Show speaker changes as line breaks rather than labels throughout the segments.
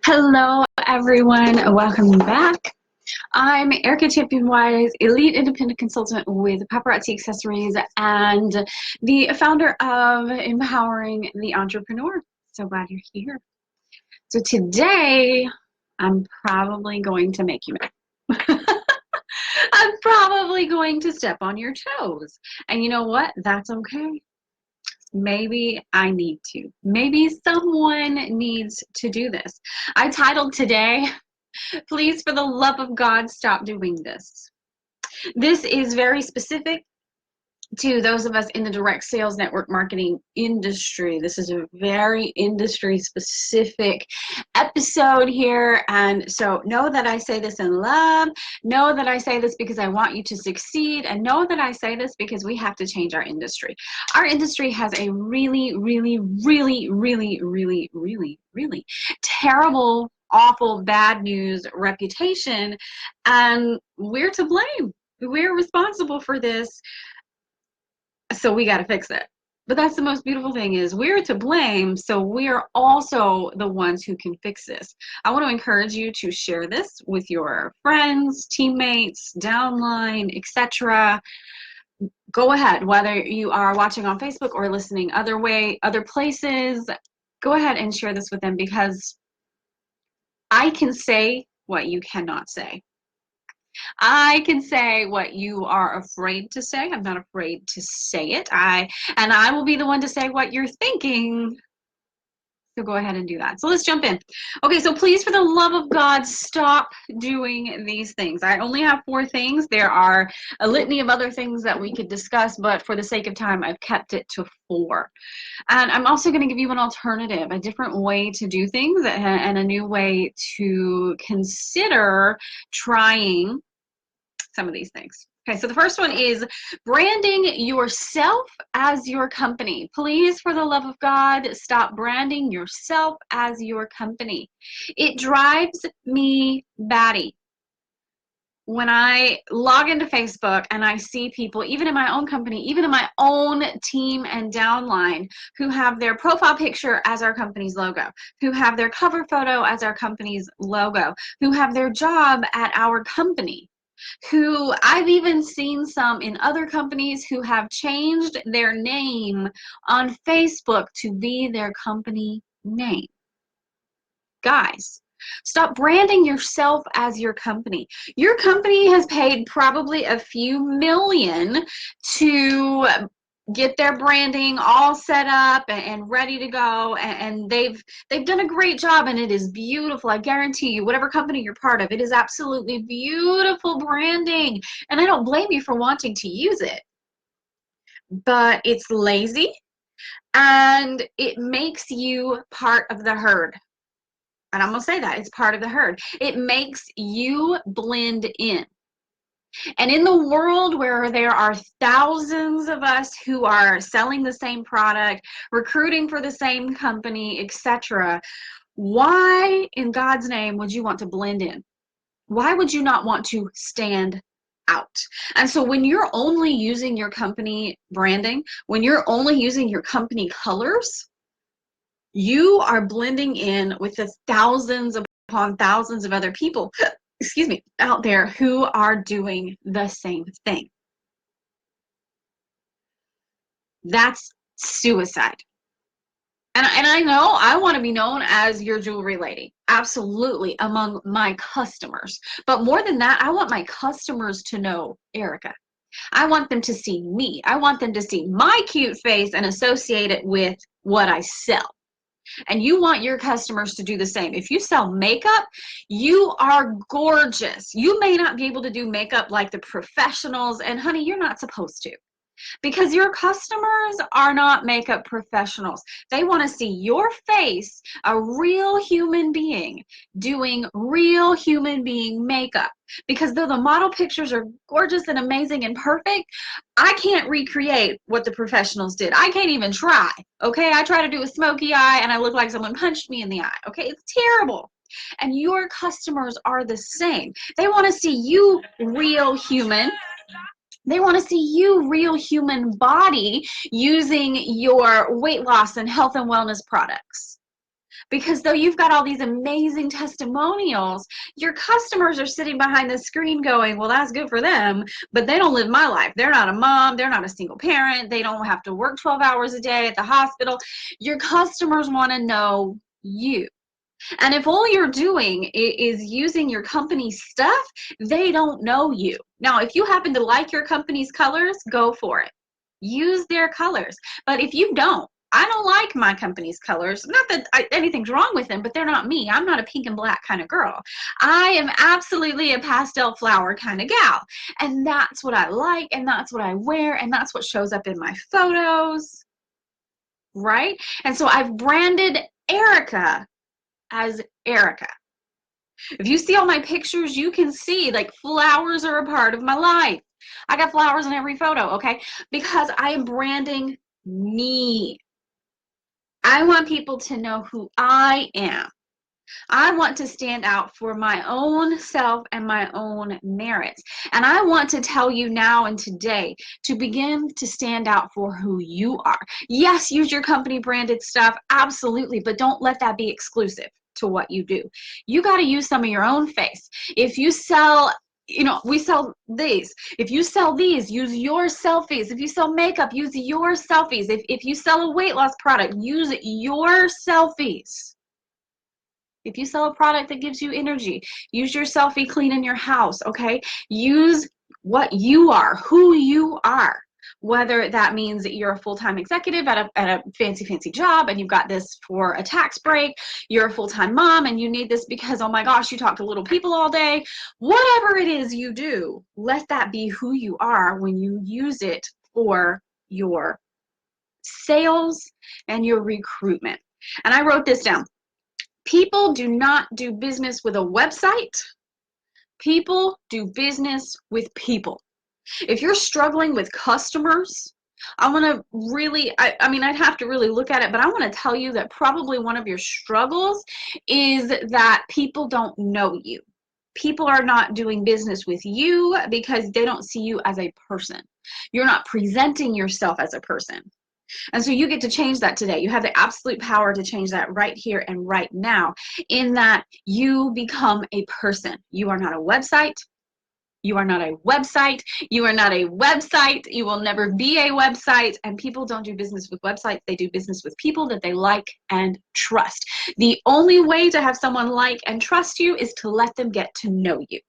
Hello, everyone. Welcome back. I'm Ericka Champion Wise, elite independent consultant with Paparazzi Accessories and the founder of Empowering the Entrepreneur. So glad you're here. So today, I'm probably going to make you mad. I'm probably going to step on your toes. And you know what? That's okay. Maybe I need to. Maybe someone needs to do this. I titled today, Please, for the love of God, stop doing this. This is very specific to those of us in the direct sales network marketing industry. This is a very industry specific episode here. And so know that I say this in love. Know that I say this because I want you to succeed. And know that I say this because we have to change our industry. Our industry has a really terrible, awful, bad news reputation. And we're to blame. We're responsible for this. So we got to fix it. But that's the most beautiful thing is we're to blame, so we're also the ones who can fix this. I want to encourage you to share this with your friends, teammates, downline, etc. Go ahead, whether you are watching on Facebook or listening other places, go ahead and share this with them because I can say what you cannot say. I can say what you are afraid to say. I'm not afraid to say it. I will be the one to say what you're thinking. So go ahead and do that. So let's jump in. Okay, so please, for the love of God, stop doing these things. I only have 4 things. There are a litany of other things that we could discuss, but for the sake of time, I've kept it to 4. And I'm also going to give you an alternative, a different way to do things and a new way to consider trying some of these things. Okay, so the first one is branding yourself as your company. Please, for the love of God, stop branding yourself as your company. It drives me batty when I log into Facebook and I see people, even in my own company, even in my own team and downline, who have their profile picture as our company's logo, who have their cover photo as our company's logo, who have their job at our company, who I've even seen some in other companies who have changed their name on Facebook to be their company name. Guys, stop branding yourself as your company. Your company has paid probably a few million to get their branding all set up and ready to go, and they've done a great job, and it is beautiful. I guarantee you, whatever company you're part of, it is absolutely beautiful branding, and I don't blame you for wanting to use it, but it's lazy and it makes you part of the herd. And I'm going to say that it's part of the herd. It makes you blend in. And in the world where there are thousands of us who are selling the same product, recruiting for the same company, etc., why in God's name would you want to blend in? Why would you not want to stand out? And so when you're only using your company branding, when you're only using your company colors, you are blending in with the thousands upon thousands of other people, excuse me, out there who are doing the same thing. That's suicide. And I know I want to be known as your jewelry lady, absolutely, among my customers. But more than that, I want my customers to know Ericka. I want them to see me. I want them to see my cute face and associate it with what I sell. And you want your customers to do the same. If you sell makeup, you are gorgeous. You may not be able to do makeup like the professionals, and honey, you're not supposed to. Because your customers are not makeup professionals. They want to see your face, a real human being, doing real human being makeup. Because though the model pictures are gorgeous and amazing and perfect, I can't recreate what the professionals did. I can't even try, okay? I try to do a smoky eye and I look like someone punched me in the eye, okay? It's terrible. And your customers are the same. They want to see you real human. They want to see you real human body using your weight loss and health and wellness products. Because though you've got all these amazing testimonials, your customers are sitting behind the screen going, well, that's good for them, but they don't live my life. They're not a mom. They're not a single parent. They don't have to work 12 hours a day at the hospital. Your customers want to know you. And if all you're doing is using your company's stuff, they don't know you. Now, if you happen to like your company's colors, go for it. Use their colors. But if you don't, I don't like my company's colors. Not that anything's wrong with them, but they're not me. I'm not a pink and black kind of girl. I am absolutely a pastel flower kind of gal. And that's what I like, and that's what I wear, and that's what shows up in my photos, right? And so I've branded Ericka as Ericka. If you see all my pictures, you can see like flowers are a part of my life. I got flowers in every photo, okay? Because I am branding me. I want people to know who I am. I want to stand out for my own self and my own merits. And I want to tell you now and today to begin to stand out for who you are. Yes, use your company branded stuff, absolutely, but don't let that be exclusive to what you do. You got to use some of your own face. If you sell, we sell these. If you sell these, use your selfies. If you sell makeup, use your selfies. If you sell a weight loss product, use your selfies. If you sell a product that gives you energy, use your selfie cleaning your house, okay? Use what you are, who you are. Whether that means that you're a full-time executive at a fancy job and you've got this for a tax break, you're a full-time mom and you need this because, oh my gosh, you talk to little people all day. Whatever it is you do, let that be who you are when you use it for your sales and your recruitment. And I wrote this down. People do not do business with a website. People do business with people. If you're struggling with customers, I want to really, I'd have to really look at it, but I want to tell you that probably one of your struggles is that people don't know you. People are not doing business with you because they don't see you as a person. You're not presenting yourself as a person. And so you get to change that today. You have the absolute power to change that right here and right now, in that you become a person. You are not a website. You are not a website. You are not a website. You will never be a website. And people don't do business with websites. They do business with people that they like and trust. The only way to have someone like and trust you is to let them get to know you.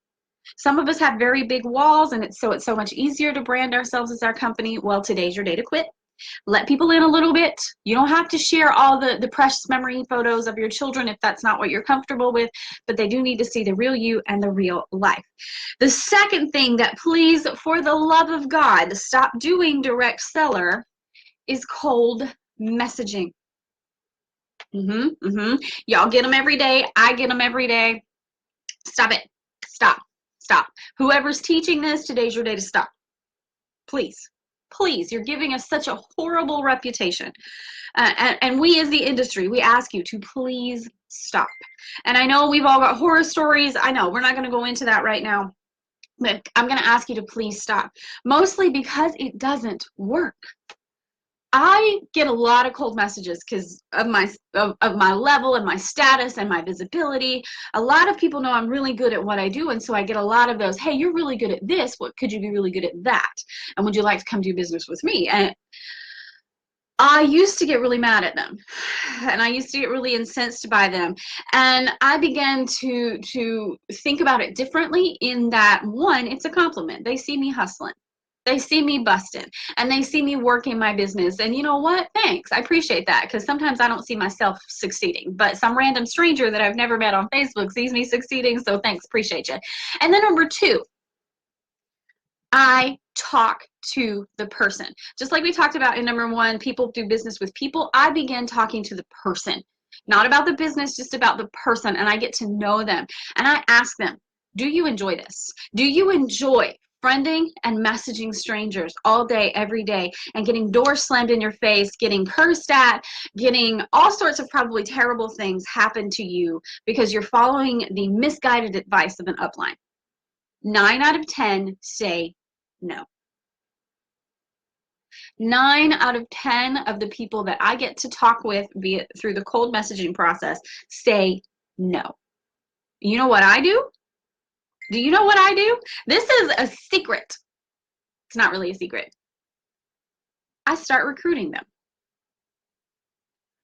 Some of us have very big walls, and it's so much easier to brand ourselves as our company. Well, today's your day to quit. Let people in a little bit. You don't have to share all the precious memory photos of your children if that's not what you're comfortable with, but they do need to see the real you and the real life. The second thing that, please, for the love of God, stop doing, direct seller, is cold messaging. Y'all get them every day. I get them every day. Stop it. Stop. Whoever's teaching this, today's your day to stop. Please. You're giving us such a horrible reputation. And we as the industry, we ask you to please stop. And I know we've all got horror stories. I know we're not going to go into that right now, but I'm going to ask you to please stop. Mostly because it doesn't work. I get a lot of cold messages because of my level and my status and my visibility. A lot of people know I'm really good at what I do, and so I get a lot of those, hey, you're really good at this. What could you be really good at that? And would you like to come do business with me? And I used to get really mad at them, and I used to get really incensed by them. And I began to think about it differently, in that, one, it's a compliment. They see me hustling. They see me busting, and they see me working my business. And you know what? Thanks. I appreciate that, because sometimes I don't see myself succeeding, but some random stranger that I've never met on Facebook sees me succeeding. So thanks. Appreciate you. And then number two, I talk to the person. Just like we talked about in number one, people do business with people. I began talking to the person, not about the business, just about the person. And I get to know them. And I ask them, do you enjoy this? Do you enjoy friending and messaging strangers all day, every day, and getting doors slammed in your face, getting cursed at, getting all sorts of probably terrible things happen to you because you're following the misguided advice of an upline? 9 out of 10 say no. 9 out of 10 of the people that I get to talk with via through the cold messaging process say no. You know what I do? Do you know what I do? This is a secret. It's not really a secret. I start recruiting them.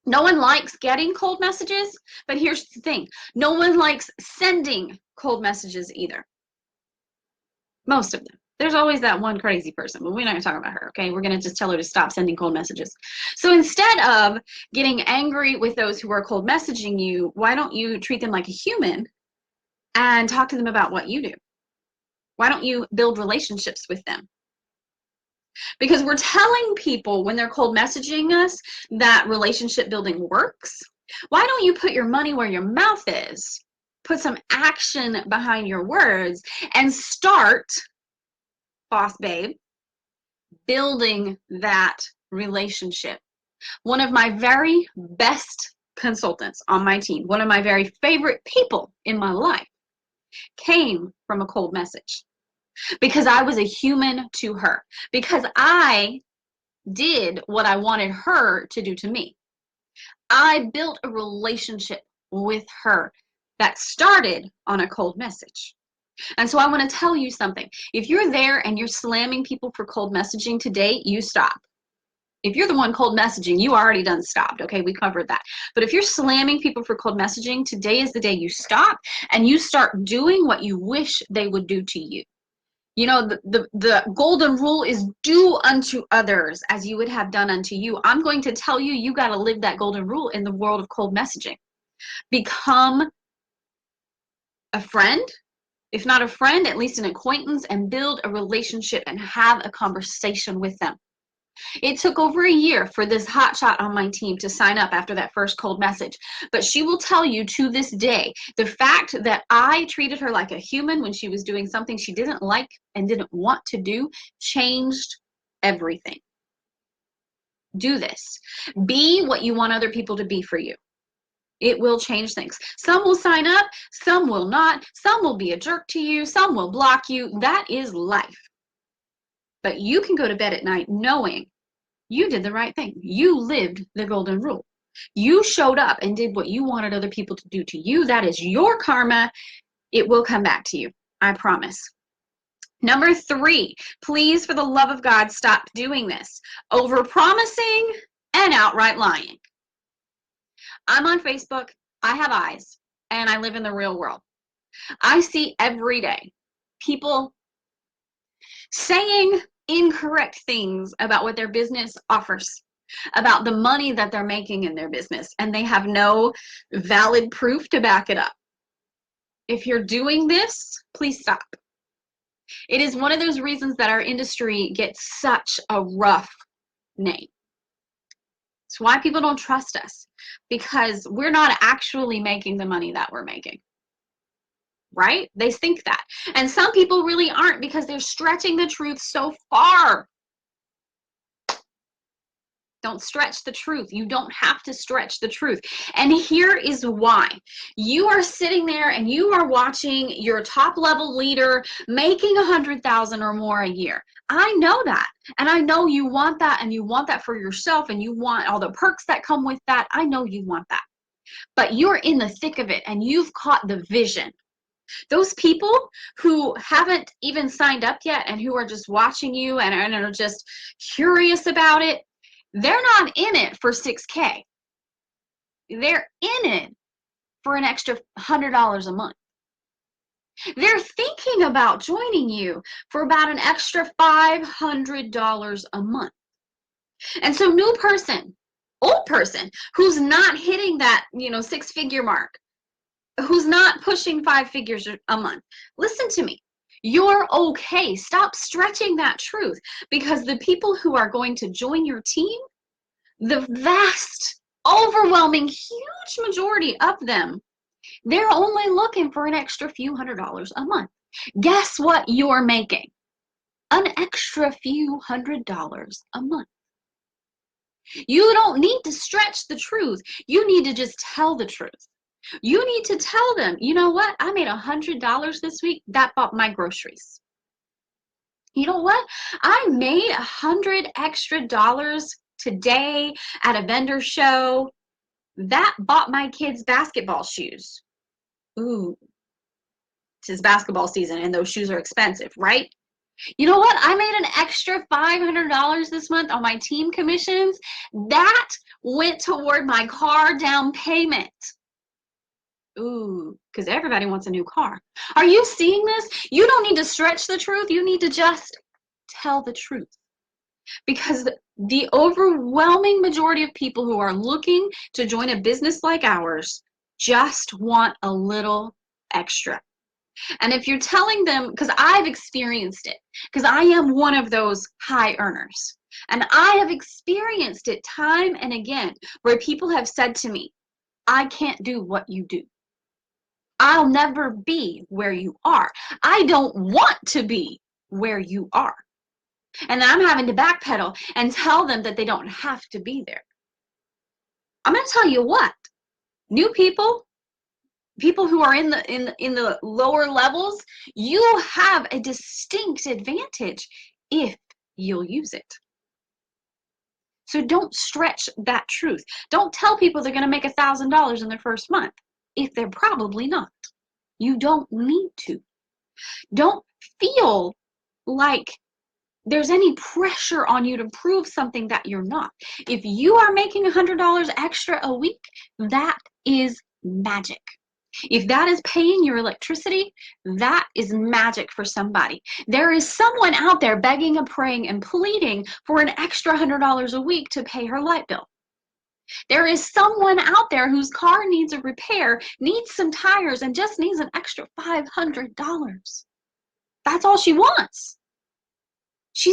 No one likes getting cold messages, but here's the thing. No one likes sending cold messages either. Most of them. There's always that one crazy person, but we're not going to talk about her, okay? We're going to just tell her to stop sending cold messages. So instead of getting angry with those who are cold messaging you, why don't you treat them like a human and talk to them about what you do? Why don't you build relationships with them? Because we're telling people when they're cold messaging us that relationship building works. Why don't you put your money where your mouth is? Put some action behind your words and start, boss babe, building that relationship. One of my very best consultants on my team, one of my very favorite people in my life, came from a cold message because I was a human to her, because I did what I wanted her to do to me. I built a relationship with her that started on a cold message. And so I want to tell you something. If you're there and you're slamming people for cold messaging today, you stop. If you're the one cold messaging, you already done stopped. Okay, we covered that. But if you're slamming people for cold messaging, today is the day you stop and you start doing what you wish they would do to you. You know, the golden rule is do unto others as you would have done unto you. I'm going to tell you, you got to live that golden rule in the world of cold messaging. Become a friend, if not a friend, at least an acquaintance, and build a relationship and have a conversation with them. It took over a year for this hotshot on my team to sign up after that first cold message. But she will tell you to this day, the fact that I treated her like a human when she was doing something she didn't like and didn't want to do changed everything. Do this. Be what you want other people to be for you. It will change things. Some will sign up, some will not. Some will be a jerk to you, some will block you. That is life. But you can go to bed at night knowing you did the right thing. You lived the golden rule. You showed up and did what you wanted other people to do to you. That is your karma. It will come back to you. I promise. Number 3, please, for the love of God, stop doing this. Over-promising and outright lying. I'm on Facebook. I have eyes, and I live in the real world. I see every day people saying incorrect things about what their business offers, about the money that they're making in their business, and they have no valid proof to back it up. If you're doing this, please stop. It is one of those reasons that our industry gets such a rough name. It's why people don't trust us, because we're not actually making the money that we're making. Right? They think that. And some people really aren't, because they're stretching the truth so far. Don't stretch the truth. You don't have to stretch the truth. And here is why. You are sitting there and you are watching your top level leader making $100,000 or more a year. I know that. And I know you want that, and you want that for yourself, and you want all the perks that come with that. I know you want that. But you're in the thick of it and you've caught the vision. Those people who haven't even signed up yet and who are just watching you and are just curious about it, they're not in it for $6K. They're in it for an extra $100 a month. They're thinking about joining you for about an extra $500 a month. And so new person, old person, who's not hitting that, 6-figure mark, who's not pushing 5 figures a month, listen to me. You're okay. Stop stretching that truth, because the people who are going to join your team, the vast, overwhelming, huge majority of them, they're only looking for an extra few $100s a month. Guess what you're making? An extra few $100s a month. You don't need to stretch the truth. You need to just tell the truth. You need to tell them, you know what? I made $100 this week. That bought my groceries. You know what? I made $100 extra today at a vendor show. That bought my kids basketball shoes. Ooh, it's basketball season and those shoes are expensive, right? You know what? I made an extra $500 this month on my team commissions. That went toward my car down payment. Ooh, because everybody wants a new car. Are you seeing this? You don't need to stretch the truth. You need to just tell the truth. Because the overwhelming majority of people who are looking to join a business like ours just want a little extra. And if you're telling them, because I've experienced it, because I am one of those high earners, and I have experienced it time and again where people have said to me, I can't do what you do. I'll never be where you are. I don't want to be where you are. And then I'm having to backpedal and tell them that they don't have to be there. I'm going to tell you what, new people who are in the lower levels, you have a distinct advantage if you'll use it. So don't stretch that truth. Don't tell people they're going to make $1,000 in their first month if they're probably not. You don't need to. Don't feel like there's any pressure on you to prove something that you're not. If you are making $100 extra a week, that is magic. If that is paying your electricity, that is magic for somebody. There is someone out there begging and praying and pleading for an extra $100 a week to pay her light bill. There is someone out there whose car needs a repair, needs some tires, and just needs an extra $500. That's all she wants. She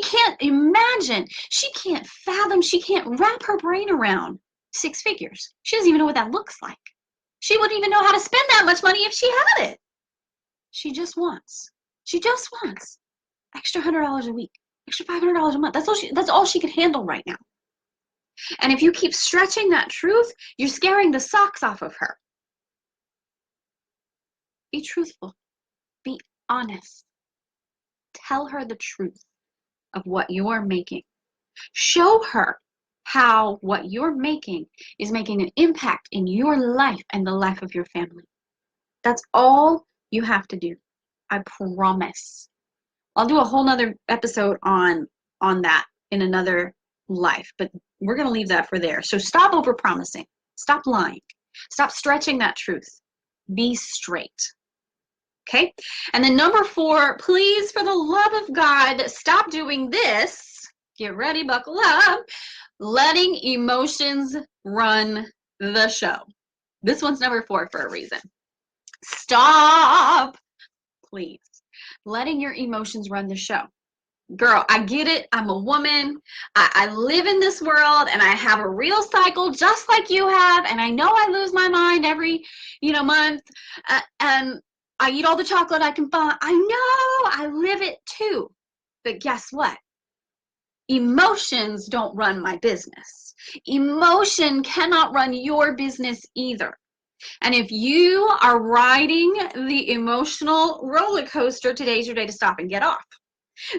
can't imagine, she can't fathom, she can't wrap her brain around 6 figures. She doesn't even know what that looks like. She wouldn't even know how to spend that much money if she had it. She just wants extra $100 a week, extra $500 a month. That's all she can handle right now. And if you keep stretching that truth, you're scaring the socks off of her. Be truthful. Be honest. Tell her the truth of what you're making. Show her how what you're making is making an impact in your life and the life of your family. That's all you have to do. I promise. I'll do a whole nother episode on that in another life, but we're going to leave that for there. So stop overpromising. Stop lying. Stop stretching that truth. Be straight. Okay? And then number 4, please, for the love of God, stop doing this. Get ready, buckle up. Letting emotions run the show. This one's number 4 for a reason. Stop, please, letting your emotions run the show. Girl, I get it. I'm a woman. I live in this world and I have a real cycle just like you have. And I know I lose my mind every, month. And I eat all the chocolate I can find. I know I live it too. But guess what? Emotions don't run my business. Emotion cannot run your business either. And if you are riding the emotional roller coaster, today's your day to stop and get off.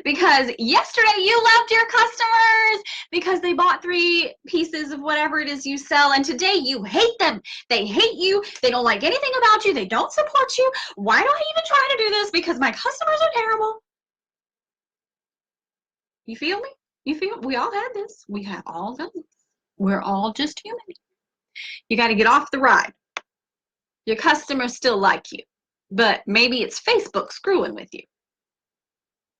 Because yesterday you loved your customers because they bought 3 pieces of whatever it is you sell, and today you hate them. They hate you. They don't like anything about you. They don't support you. Why do I even try to do this? Because my customers are terrible. You feel me? We all had this. We have all done this. We're all just human. You got to get off the ride. Your customers still like you, but maybe it's Facebook screwing with you.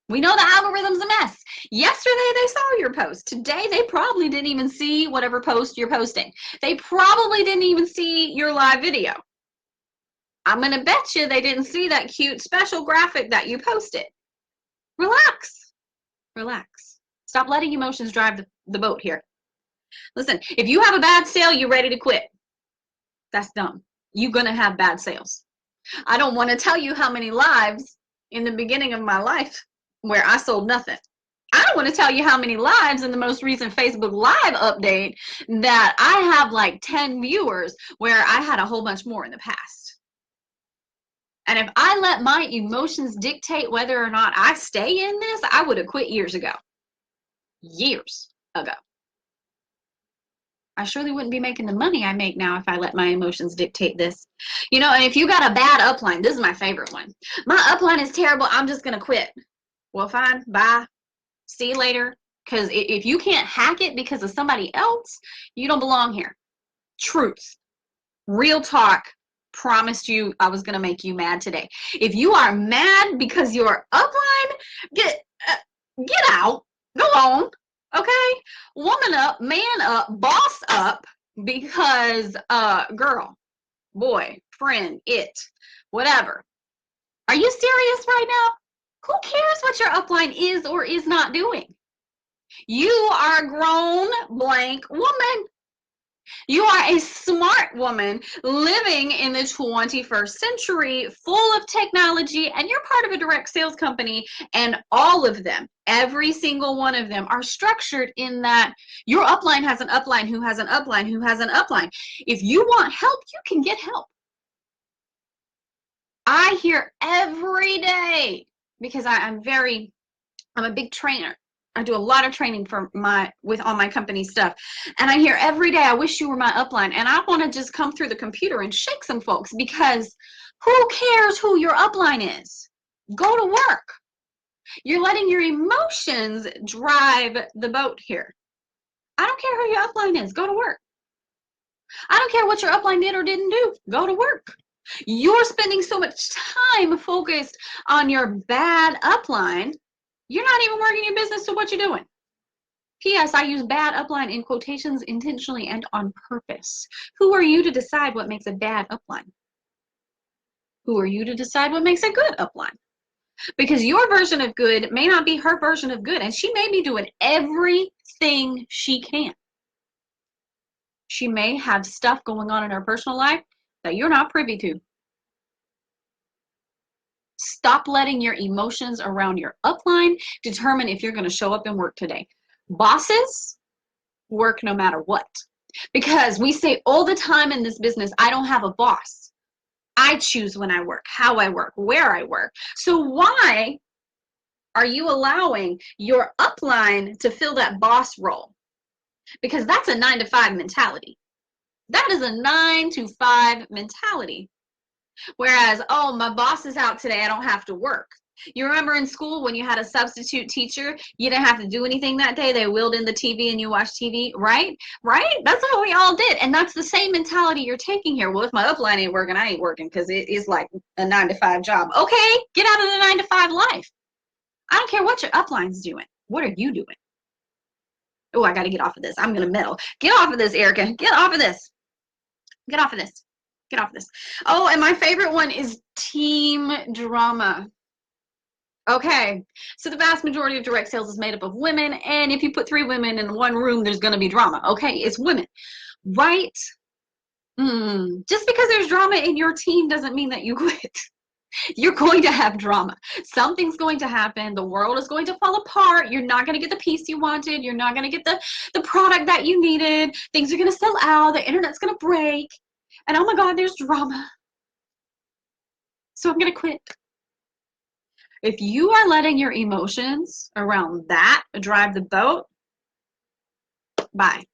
We know the algorithm's a mess. Yesterday they saw your post. Today they probably didn't even see whatever post you're posting. They probably didn't even see your live video. I'm going to bet you they didn't see that cute special graphic that you posted. Relax. Relax. Stop letting emotions drive the boat here. Listen, if you have a bad sale, you're ready to quit. That's dumb. You're going to have bad sales. I don't want to tell you how many lives in the beginning of my life where I sold nothing. I don't want to tell you how many lives in the most recent Facebook Live update that I have like 10 viewers where I had a whole bunch more in the past. And if I let my emotions dictate whether or not I stay in this, I would have quit years ago. Years ago. I surely wouldn't be making the money I make now if I let my emotions dictate this. You know, and if you got a bad upline, this is my favorite one. My upline is terrible. I'm just going to quit. Well, fine. Bye. See you later. Because if you can't hack it because of somebody else, you don't belong here. Truth. Real talk. Promised you I was going to make you mad today. If you are mad because your upline, get out. Go on. Okay? Woman up, man up, boss up, because girl, boy, friend, whatever. Are you serious right now? Who cares what your upline is or is not doing? You are a grown blank woman. You are a smart woman living in the 21st century, full of technology, and you're part of a direct sales company, and all of them, every single one of them, are structured in that your upline has an upline who has an upline who has an upline. If you want help, you can get help. I hear every day, because I'm a big trainer. I do a lot of training with all my company stuff. And I hear every day, I wish you were my upline. And I want to just come through the computer and shake some folks, because who cares who your upline is? Go to work. You're letting your emotions drive the boat here. I don't care who your upline is. Go to work. I don't care what your upline did or didn't do. Go to work. You're spending so much time focused on your bad upline, you're not even working your business to what you're doing. P.S. I use bad upline in quotations intentionally and on purpose. Who are you to decide what makes a bad upline? Who are you to decide what makes a good upline? Because your version of good may not be her version of good, and she may be doing everything she can. She may have stuff going on in her personal life that you're not privy to. Stop letting your emotions around your upline determine if you're going to show up and work today. Bosses work no matter what. Because we say all the time in this business, I don't have a boss. I choose when I work, how I work, where I work. So why are you allowing your upline to fill that boss role? Because that's a 9-to-5 mentality. That is a 9-to-5 mentality. Whereas, oh, my boss is out today, I don't have to work. You remember in school when you had a substitute teacher, you didn't have to do anything that day. They wheeled in the TV and you watched TV, right? Right? That's what we all did. And that's the same mentality you're taking here. Well, if my upline ain't working, I ain't working, because it is like a 9-to-5 job. Okay, get out of the 9-to-5 life. I don't care what your upline's doing. What are you doing? Oh, I got to get off of this. I'm going to meddle. Get off of this, Ericka. Get off of this. Get off of this. Get off of this. Oh, and my favorite one is team drama. Okay, so the vast majority of direct sales is made up of women, and if you put 3 women in one room, there's going to be drama. Okay, it's women, right? Just because there's drama in your team doesn't mean that you quit. You're going to have drama. Something's going to happen. The world is going to fall apart. You're not going to get the piece you wanted. You're not going to get the product that you needed. Things are going to sell out. The internet's going to break. And oh my God, there's drama. So I'm going to quit. If you are letting your emotions around that drive the boat, bye.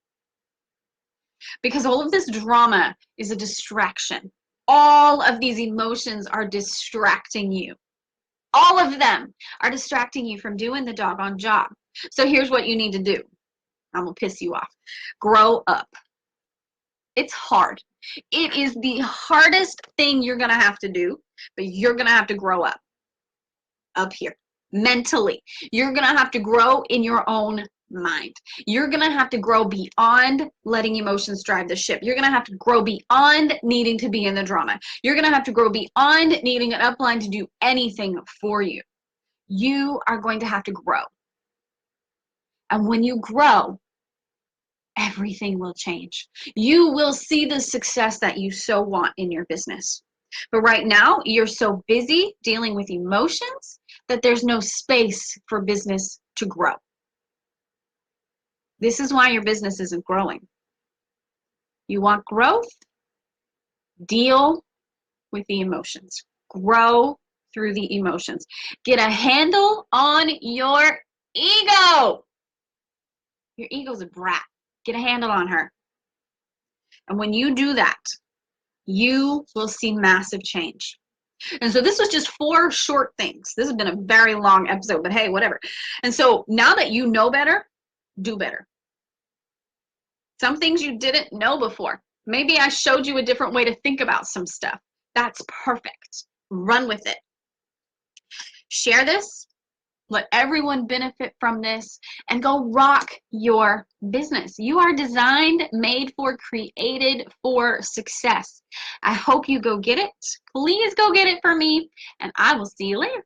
Because all of this drama is a distraction. All of these emotions are distracting you. All of them are distracting you from doing the doggone job. So here's what you need to do. I'm going to piss you off. Grow up. It's hard. It is the hardest thing you're going to have to do, but you're going to have to grow up. Up here. Mentally. You're going to have to grow in your own mind. You're going to have to grow beyond letting emotions drive the ship. You're going to have to grow beyond needing to be in the drama. You're going to have to grow beyond needing an upline to do anything for you. You are going to have to grow. And when you grow, everything will change. You will see the success that you so want in your business. But right now, you're so busy dealing with emotions that there's no space for business to grow. This is why your business isn't growing. You want growth? Deal with the emotions. Grow through the emotions. Get a handle on your ego. Your ego's a brat. Get a handle on her. And when you do that, you will see massive change. And so this was just 4 short things. This has been a very long episode, but hey, whatever. And so now that you know better, do better. Some things you didn't know before. Maybe I showed you a different way to think about some stuff. That's perfect. Run with it. Share this. Let everyone benefit from this and go rock your business. You are designed, made for, created for success. I hope you go get it. Please go get it for me, and I will see you later.